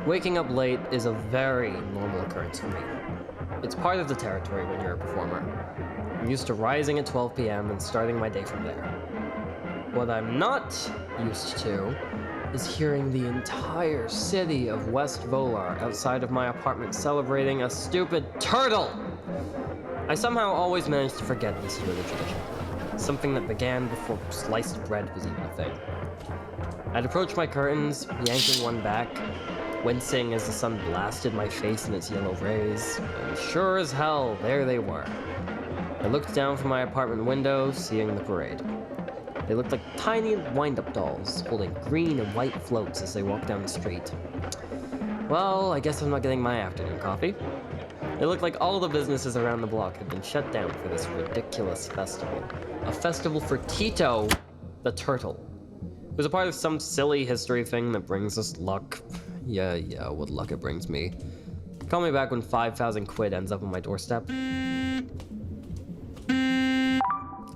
Waking up late is a very normal occurrence for me. It's part of the territory when you're a performer. I'm used to rising at 12 p.m. and starting my day from there. What I'm not used to is hearing the entire city of West Volar outside of my apartment celebrating a stupid turtle! I somehow always manage to forget this yearly tradition, something that began before sliced bread was even a thing. I'd approach my curtains, yanking one back, wincing as the sun blasted my face in its yellow rays, and sure as hell, there they were. I looked down from my apartment window, seeing the parade. They looked like tiny wind-up dolls, holding green and white floats as they walked down the street. Well, I guess I'm not getting my afternoon coffee. It looked like all the businesses around the block had been shut down for this ridiculous festival. A festival for Tito, the turtle. It was a part of some silly history thing that brings us luck. Yeah, what luck it brings me. Call me back when 5,000 quid ends up on my doorstep.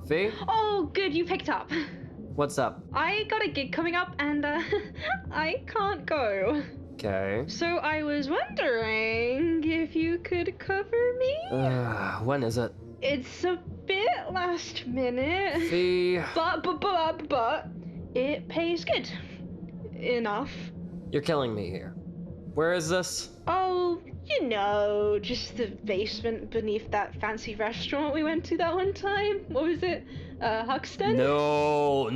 Fee? Oh, good, you picked up. What's up? I got a gig coming up and I can't go. Okay. So I was wondering if you could cover me? When is it? It's a bit last minute. Fee? But it pays good. Enough. You're killing me here. Where is this? Oh, you know, just the basement beneath that fancy restaurant we went to that one time. What was it? Huxton? No.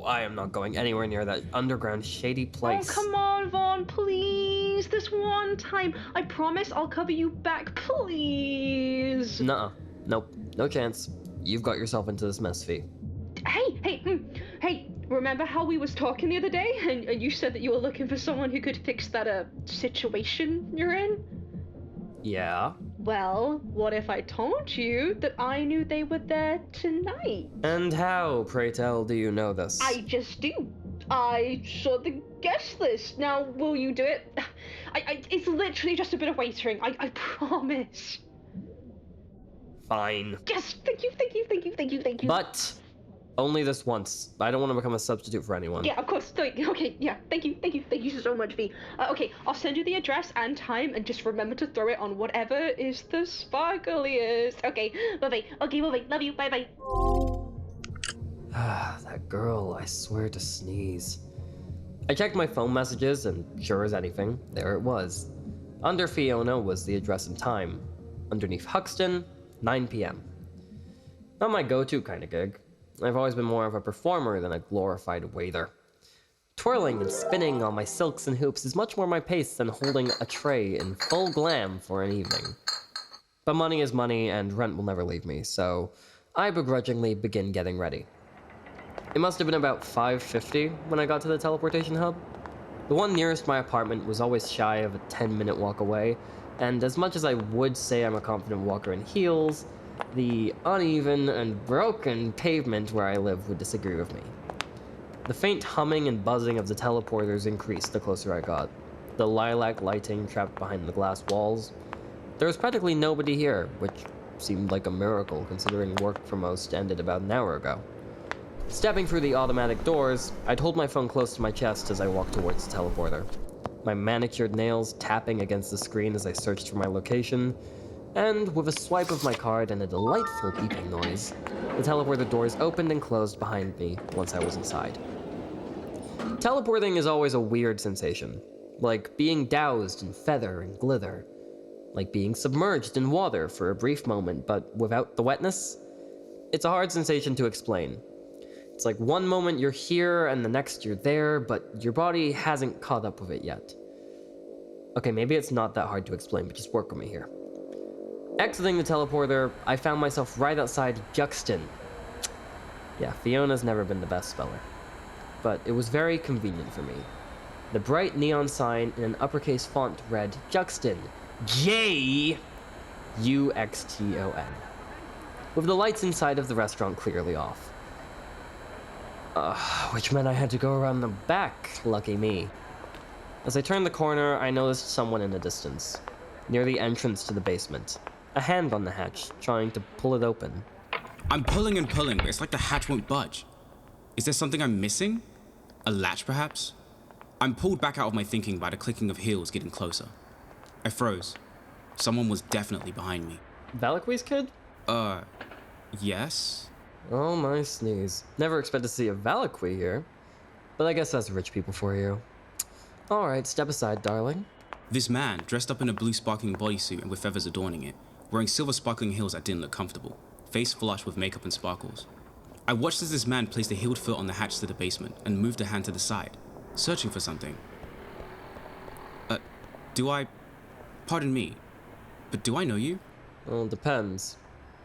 I am not going anywhere near that underground shady place. Oh, come on, Vaughn, please. This one time. I promise I'll cover you back, please. Nuh-uh. Nope. No chance. You've got yourself into this mess, Fee. Hey, remember how we was talking the other day and you said that you were looking for someone who could fix that situation you're in? Yeah? Well, what if I told you that I knew they were there tonight? And how, pray tell, do you know this? I just do. I saw the guest list. Now, will you do it? It's literally just a bit of waitering. I promise. Fine. Yes, thank you. But only this once. I don't want to become a substitute for anyone. Yeah, of course. Okay, yeah, thank you so much, V. Okay, I'll send you the address and time, and just remember to throw it on whatever is the sparkliest. Okay, bye-bye. Love you, bye-bye. That girl, I swear to sneeze. I checked my phone messages, and sure as anything, there it was. Under Fiona was the address and time. Underneath Huxton, 9 p.m. Not my go-to kind of gig. I've always been more of a performer than a glorified waiter. Twirling and spinning on my silks and hoops is much more my pace than holding a tray in full glam for an evening. But money is money, and rent will never leave me, so I begrudgingly begin getting ready. It must have been about 5:50 when I got to the teleportation hub. The one nearest my apartment was always shy of a 10-minute walk away, and as much as I would say I'm a confident walker in heels, the uneven and broken pavement where I live would disagree with me. The faint humming and buzzing of the teleporters increased the closer I got. The lilac lighting trapped behind the glass walls. There was practically nobody here, which seemed like a miracle considering work for most ended about an hour ago. Stepping through the automatic doors, I'd hold my phone close to my chest as I walked towards the teleporter. My manicured nails tapping against the screen as I searched for my location, and with a swipe of my card and a delightful beeping noise, the teleporter doors opened and closed behind me once I was inside. Teleporting is always a weird sensation, like being doused in feather and glitter, like being submerged in water for a brief moment, but without the wetness. It's a hard sensation to explain. It's like one moment you're here and the next you're there, but your body hasn't caught up with it yet. Okay, maybe it's not that hard to explain, but just work with me here. Exiting the teleporter, I found myself right outside Juxton. Yeah, Fiona's never been the best speller. But it was very convenient for me. The bright neon sign in an uppercase font read Juxton. J-U-X-T-O-N. With the lights inside of the restaurant clearly off. Which meant I had to go around the back, lucky me. As I turned the corner, I noticed someone in the distance, near the entrance to the basement. A hand on the hatch, trying to pull it open. I'm pulling and pulling, but it's like the hatch won't budge. Is there something I'm missing? A latch, perhaps? I'm pulled back out of my thinking by the clicking of heels getting closer. I froze. Someone was definitely behind me. Valakwee's kid? Yes? Oh my sneeze. Never expect to see a Valakwe here. But I guess that's rich people for you. Alright, step aside, darling. This man, dressed up in a blue sparkling bodysuit and with feathers adorning it, wearing silver sparkling heels that didn't look comfortable, face flush with makeup and sparkles. I watched as this man placed a heeled foot on the hatch to the basement and moved a hand to the side, searching for something. Pardon me, but do I know you? Well, it depends.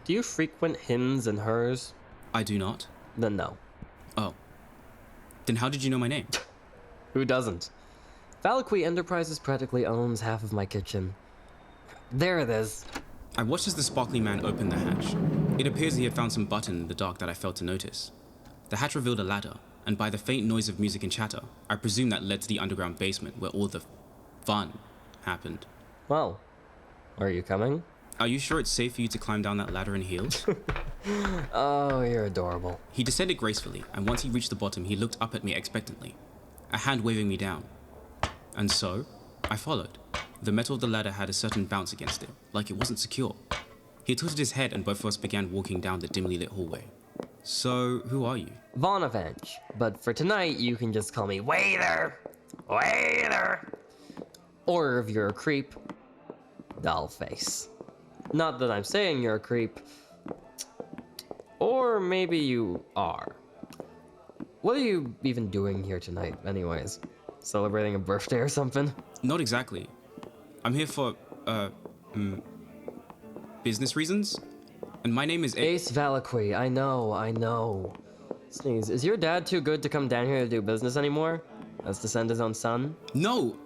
Do you frequent hims and hers? I do not. Then no. Oh. Then how did you know my name? Who doesn't? Valakwe Enterprises practically owns half of my kitchen. There it is. I watched as the sparkly man opened the hatch. It appears he had found some button in the dark that I failed to notice. The hatch revealed a ladder, and by the faint noise of music and chatter, I presume that led to the underground basement where all the fun happened. Well, are you coming? Are you sure it's safe for you to climb down that ladder in heels? Oh, you're adorable. He descended gracefully, and once he reached the bottom, he looked up at me expectantly, a hand waving me down. And so, I followed. The metal of the ladder had a certain bounce against it, like it wasn't secure. He tilted his head and both of us began walking down the dimly lit hallway. So, who are you? Vaughn but for tonight you can just call me Waiter! Waiter! Or if you're a creep, Dollface. Not that I'm saying you're a creep. Or maybe you are. What are you even doing here tonight, anyways? Celebrating a birthday or something? Not exactly. I'm here for, business reasons? And my name is Ace Valakwe, I know. Sneeze, is your dad too good to come down here to do business anymore? As to send his own son? No,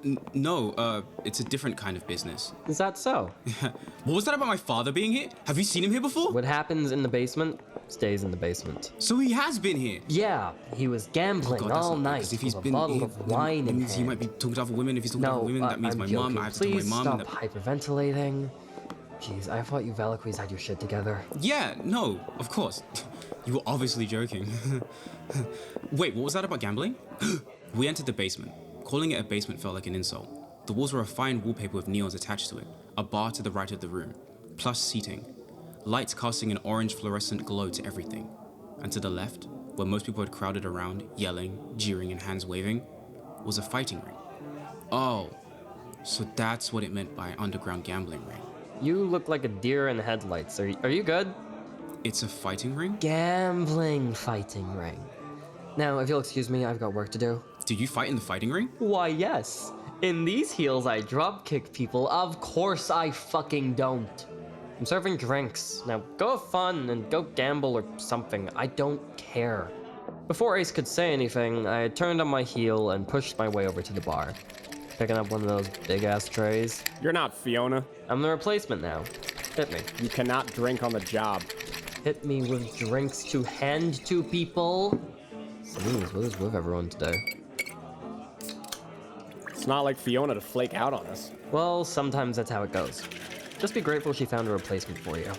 it's a different kind of business. Is that so? What was that about my father being here? Have you seen him here before? What happens in the basement, stays in the basement. So he has been here? Yeah, he was gambling God, that's all not good, night 'cause if he's with a been bottle here, of wine that in means he hand. might be talking to other women. If he's talking to other women, that means I'm my joking. mom. I have to talk to Please my mom. stop hyperventilating. Jeez, I thought you Valakwees had your shit together. Yeah, no, of course. You were obviously joking. Wait, what was that about gambling? We entered the basement. Calling it a basement felt like an insult. The walls were a fine wallpaper with neons attached to it, a bar to the right of the room, plush seating, lights casting an orange fluorescent glow to everything. And to the left, where most people had crowded around, yelling, jeering, and hands waving, was a fighting ring. Oh, so that's what it meant by underground gambling ring. You look like a deer in headlights. Are you good? It's a fighting ring? Gambling fighting ring. Now, if you'll excuse me, I've got work to do. Do you fight in the fighting ring? Why, yes. In these heels, I drop kick people. Of course I fucking don't. I'm serving drinks. Now, go have fun and go gamble or something. I don't care. Before Ace could say anything, I had turned on my heel and pushed my way over to the bar, picking up one of those big-ass trays. You're not Fiona. I'm the replacement now. Hit me. You cannot drink on the job. Hit me with drinks to hand to people. Sneeze, what is with everyone today? It's not like Fiona to flake out on us. Well, sometimes that's how it goes. Just be grateful she found a replacement for you.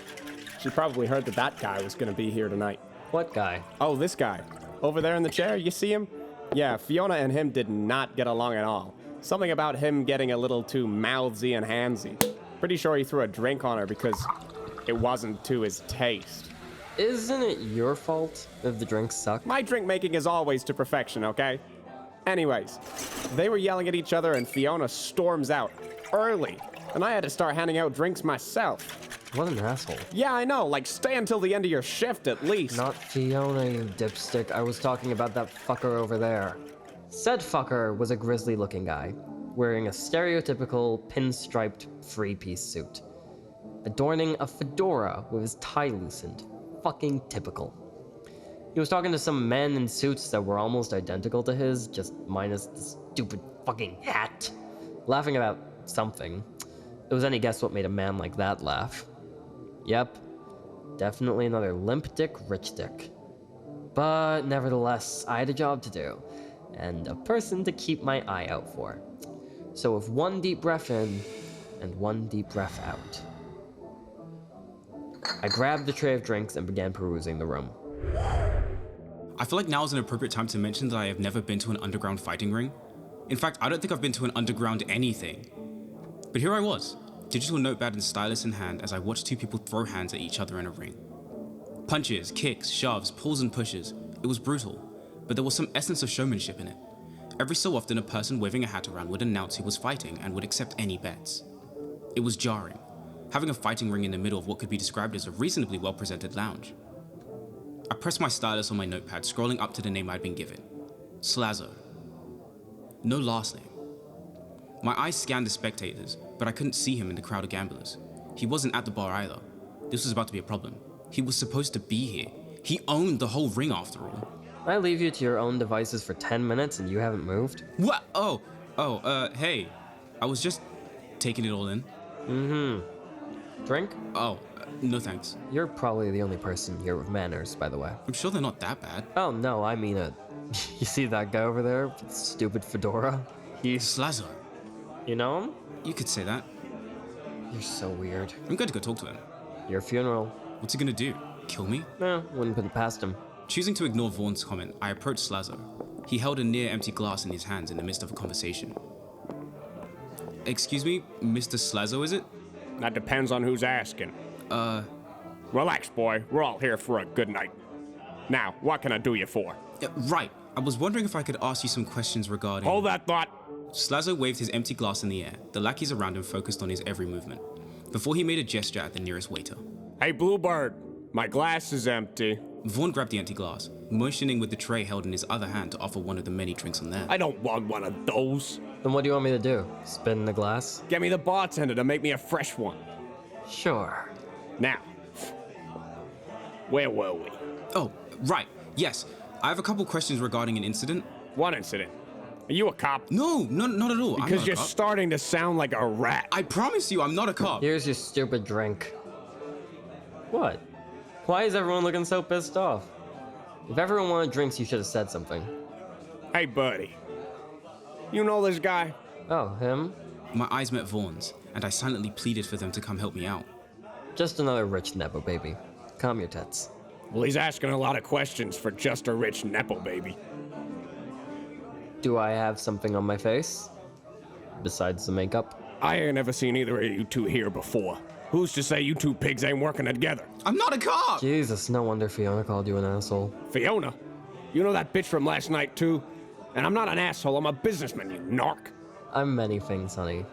She probably heard that that guy was gonna be here tonight. What guy? Oh, this guy. Over there in the chair, you see him? Yeah, Fiona and him did not get along at all. Something about him getting a little too mouthsy and handsy. Pretty sure he threw a drink on her because it wasn't to his taste. Isn't it your fault if the drinks suck? My drink making is always to perfection, okay? Anyways, they were yelling at each other and Fiona storms out early. And I had to start handing out drinks myself. What an asshole. Yeah, I know, like stay until the end of your shift at least. Not Fiona, you dipstick. I was talking about that fucker over there. Said fucker was a grisly looking guy, wearing a stereotypical pinstriped three-piece suit, adorning a fedora with his tie loosened. Fucking typical. He was talking to some men in suits that were almost identical to his, just minus the stupid fucking hat. Laughing about something. It was any guess what made a man like that laugh. Yep. Definitely another limp dick, rich dick. But nevertheless, I had a job to do, and a person to keep my eye out for. So with one deep breath in, and one deep breath out, I grabbed the tray of drinks and began perusing the room. I feel like now is an appropriate time to mention that I have never been to an underground fighting ring. In fact, I don't think I've been to an underground anything. But here I was, digital notepad and stylus in hand as I watched two people throw hands at each other in a ring. Punches, kicks, shoves, pulls and pushes. It was brutal, but there was some essence of showmanship in it. Every so often, a person waving a hat around would announce who was fighting and would accept any bets. It was jarring, having a fighting ring in the middle of what could be described as a reasonably well-presented lounge. I pressed my stylus on my notepad, scrolling up to the name I'd been given. Slazzo. No last name. My eyes scanned the spectators, but I couldn't see him in the crowd of gamblers. He wasn't at the bar either. This was about to be a problem. He was supposed to be here. He owned the whole ring after all. I leave you to your own devices for 10 minutes and you haven't moved? What? Hey. I was just taking it all in. Drink? Oh, no thanks. You're probably the only person here with manners, by the way. I'm sure they're not that bad. Oh, no, I mean it. You see that guy over there with the stupid fedora? He's... Slazzo. You know him? You could say that. You're so weird. I'm going to go talk to him. Your funeral. What's he gonna do? Kill me? No, wouldn't put it past him. Choosing to ignore Vaughn's comment, I approached Slazzo. He held a near-empty glass in his hands in the midst of a conversation. Excuse me, Mr. Slazzo, is it? That depends on who's asking. Relax, boy. We're all here for a good night. Now, what can I do you for? Right. I was wondering if I could ask you some questions regarding... Hold that thought. Slazzo waved his empty glass in the air. The lackeys around him focused on his every movement, before he made a gesture at the nearest waiter. Hey, Bluebird. My glass is empty. Vaughn grabbed the empty glass, motioning with the tray held in his other hand to offer one of the many drinks on there. I don't want one of those. Then what do you want me to do? Spin the glass? Get me the bartender to make me a fresh one. Sure. Now, where were we? Oh, right. Yes. I have a couple questions regarding an incident. What incident? Are you a cop? No, not at all. I'm Because not a you're cop. starting to sound like a rat. I promise you, I'm not a cop. Here's your stupid drink. What? Why is everyone looking so pissed off? If everyone wanted drinks, you should have said something. Hey, buddy. You know this guy? Oh, him? My eyes met Vaughn's, and I silently pleaded for them to come help me out. Just another rich Nepo baby. Calm your tits. Well, he's asking a lot of questions for just a rich Nepo baby. Do I have something on my face? Besides the makeup? I ain't never seen either of you two here before. Who's to say you two pigs ain't working together? I'm not a cop! Jesus, no wonder Fiona called you an asshole. Fiona? You know that bitch from last night, too? And I'm not an asshole, I'm a businessman, you narc. I'm many things, honey.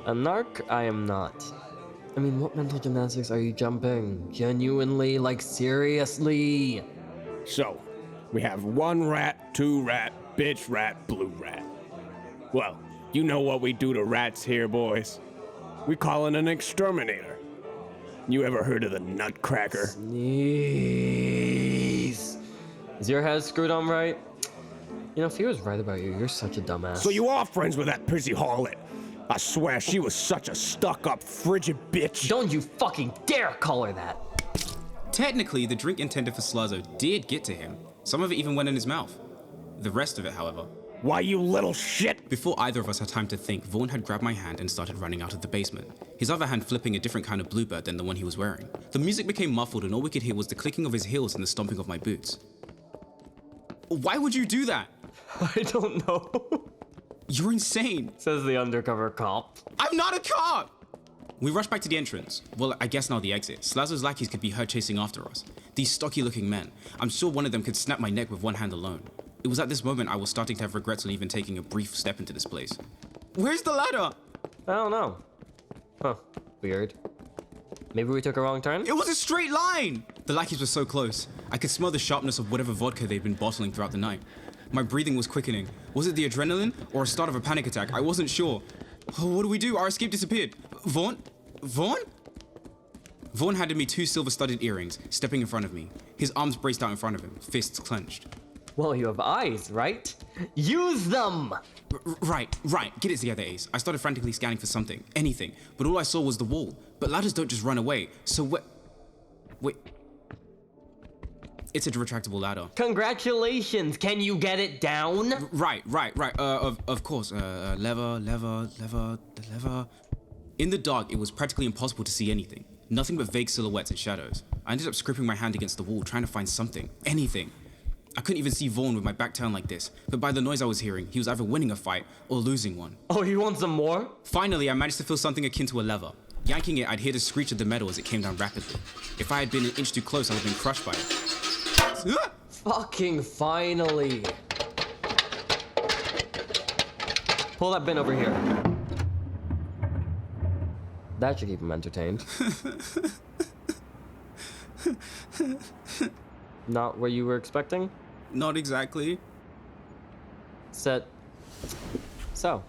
A narc, I am not. I mean, what mental gymnastics are you jumping? Genuinely, like seriously? So, we have one rat, two rat, bitch rat, blue rat. Well, you know what we do to rats here, boys. We call it an exterminator. You ever heard of the Nutcracker? Sneeze. Is your head screwed on right? You know, if he was right about you, you're such a dumbass. So you are friends with that prissy harlot. I swear she was such a stuck-up, frigid bitch. Don't you fucking dare call her that! Technically, the drink intended for Slazzo did get to him. Some of it even went in his mouth. The rest of it, however. Why, you little shit! Before either of us had time to think, Vaughn had grabbed my hand and started running out of the basement, his other hand flipping a different kind of Bluebird than the one he was wearing. The music became muffled and all we could hear was the clicking of his heels and the stomping of my boots. Why would you do that? I don't know. You're insane. Says the undercover cop. I'm not a cop! We rushed back to the entrance. Well, I guess now the exit. Slazzo's lackeys could be heard chasing after us. These stocky-looking men. I'm sure one of them could snap my neck with one hand alone. It was at this moment I was starting to have regrets on even taking a brief step into this place. Where's the ladder? I don't know. Huh. Weird. Maybe we took a wrong turn? It was a straight line! The lackeys were so close. I could smell the sharpness of whatever vodka they'd been bottling throughout the night. My breathing was quickening. Was it the adrenaline or a start of a panic attack? I wasn't sure. Oh, what do we do? Our escape disappeared. Vaughn? Vaughn? Vaughn handed me 2 silver-studded earrings, stepping in front of me. His arms braced out in front of him, fists clenched. Well, you have eyes, right? Use them! Right. Get it together, Ace. I started frantically scanning for something, anything, but all I saw was the wall. But ladders don't just run away, so wait. It's a retractable ladder. Congratulations! Can you get it down? Right. Of course. Lever. In the dark, it was practically impossible to see anything. Nothing but vague silhouettes and shadows. I ended up scraping my hand against the wall, trying to find something, anything. I couldn't even see Vaughn with my back turned like this, but by the noise I was hearing, he was either winning a fight or losing one. Oh, you want some more? Finally, I managed to feel something akin to a lever. Yanking it, I'd hear the screech of the metal as it came down rapidly. If I had been an inch too close, I would have been crushed by it. Fucking finally. Pull that bin over here. That should keep him entertained. Not what you were expecting? Not exactly. Set. So,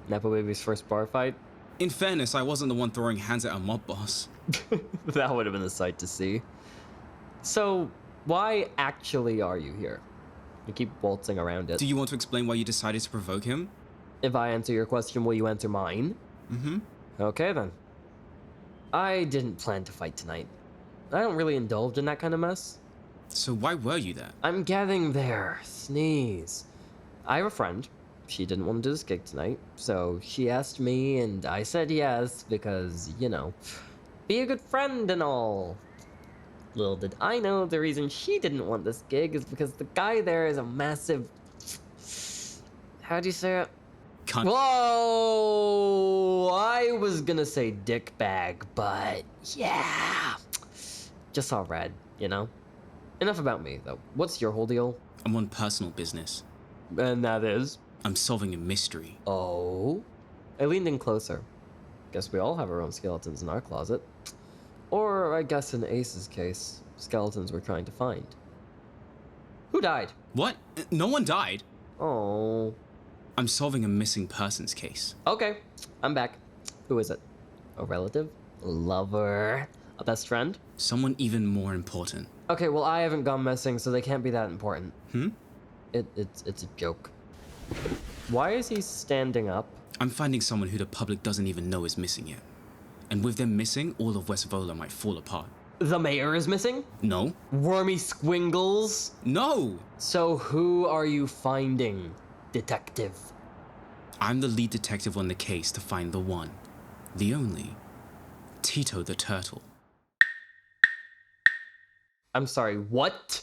Nepo Baby's first bar fight? In fairness, I wasn't the one throwing hands at a mob boss. That would have been a sight to see. So, why actually are you here? You keep waltzing around it. Do you want to explain why you decided to provoke him? If I answer your question, will you answer mine? Mm-hmm. Okay then. I didn't plan to fight tonight. I don't really indulge in that kind of mess. So why were you there? I'm getting there. Sneeze. I have a friend. She didn't want to do this gig tonight, so she asked me and I said yes because, you know, be a good friend and all. Little did I know the reason she didn't want this gig is because the guy there is a massive... How do you say it? Cunt. Whoa! I was gonna say dick bag, but yeah. Just saw red, you know? Enough about me, though. What's your whole deal? I'm on personal business. And that is? I'm solving a mystery. Oh? I leaned in closer. Guess we all have our own skeletons in our closet. Or, I guess in Ace's case, skeletons we're trying to find. Who died? What? No one died. Oh. I'm solving a missing persons case. Okay, I'm back. Who is it? A relative? A lover? A best friend? Someone even more important. Okay, well I haven't gone missing, so they can't be that important. Hmm? It's a joke. Why is he standing up? I'm finding someone who the public doesn't even know is missing yet. And with them missing, all of West Volar might fall apart. The mayor is missing? No. Wormy squingles? No! So who are you finding, detective? I'm the lead detective on the case to find the one, the only, Tito the Turtle. I'm sorry, what?